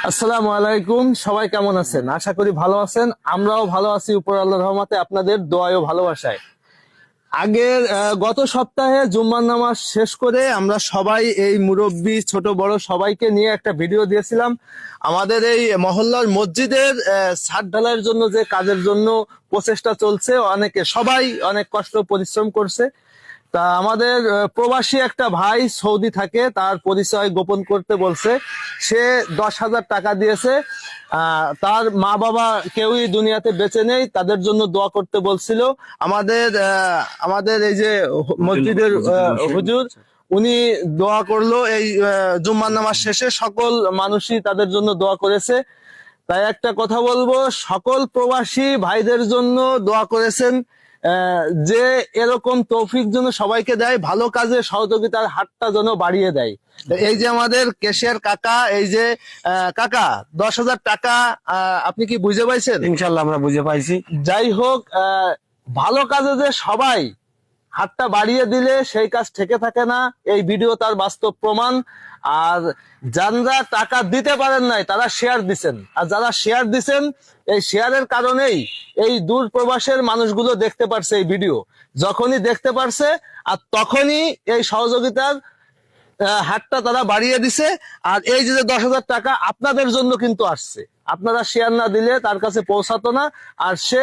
আসসালামু আলাইকুম, সবাই কেমন আছেন? আশা করি ভালো আছেন। আমরাও ভালো আছি উপর আল্লাহর রহমতে, আপনাদের দোয়ায় ও ভালোবাসায়। গত সপ্তাহে জুম্মার নামাজ শেষ করে আমরা সবাই এই মুরব্বি ছোট বড় সবাইকে নিয়ে একটা ভিডিও দিয়েছিলাম। আমাদের এই মহল্লার মসজিদের ছাদ ঢালাইয়ের জন্য যে কাজের জন্য প্রচেষ্টা চলছে, সবাই অনেক কষ্ট পরিশ্রম করছে। তা আমাদের প্রবাসী একটা ভাই সৌদি থাকে, তার পরিচয় গোপন করতে বলছে। সে 10,000 টাকা দিয়েছে। তার মা বাবা কেউই দুনিয়াতে বেঁচে নেই, তাদের জন্য দোয়া করতে বলছিল। আমাদের এই যে মসজিদের হুজুর, উনি দোয়া করলো। এই জুম্মার নামাজ শেষে সকল মানুষই তাদের জন্য দোয়া করেছে। তাই একটা কথা বলবো, সকল প্রবাসী ভাইদের জন্য দোয়া করেছেন, যে এরকম তৌফিক যেন সবাইকে দেয়, ভালো কাজে সহযোগিতার হাতটা যেন বাড়িয়ে দেয়। এই যে আমাদের কেশিয়ার কাকা, এই যে কাকা 10,000 টাকা, আপনি কি বুঝে পাইছেন? ইনশাল্লাহ আমরা বুঝে পাইছি। যাই হোক, ভালো কাজে যে সবাই হাতটা বাড়িয়ে দিলে সেই কাজ থেকে থাকে না, এই ভিডিও তার বাস্তব প্রমাণ। আর যারা টাকা দিতে পারেন নাই তারা শেয়ার দিচ্ছেন, আর যারা শেয়ার দিচ্ছেন এই শেয়ারের কারণেই এই দূর প্রবাসের মানুষগুলো দেখতে পারছে এই ভিডিও। যখনই দেখতে পারছে আর তখনই এই সহযোগিতার হাতটা তারা বাড়িয়ে দিছে। আর এই যে 10,000 টাকা আপনাদের জন্য কিন্তু আসছে, আপনারা শেয়ার না দিলে তার কাছে পৌঁছাতো না, আর সে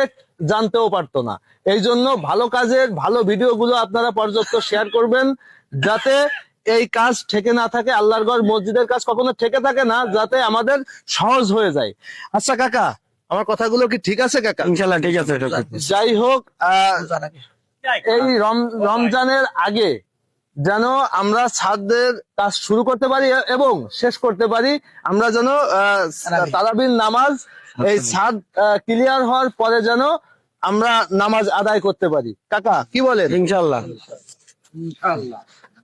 জানতেও পারতো না। এই জন্য ভালো কাজের ভালো ভিডিওগুলো আপনারা পর্যাপ্ত শেয়ার করবেন, যাতে এই কাজ ঠেকে না থাকে। আল্লাহর ঘর মসজিদের কাজ কখনো ঠেকে থাকে না, যাতে আমাদের সহজ হয়ে যায়। আচ্ছা কাকা, আমার কথাগুলো কি ঠিক আছে কাকা? ইনশাল্লাহ ঠিক আছে। যাই হোক, এই রমজানের আগে যেন আমরা ছাদের কাজ শুরু করতে পারি এবং শেষ করতে পারি। আমরা যেন তারাবির নামাজ এই ছাদ ক্লিয়ার হওয়ার পরে যেন আমরা নামাজ আদায় করতে পারি। কাকা কি বলেন? ইনশাল্লাহ।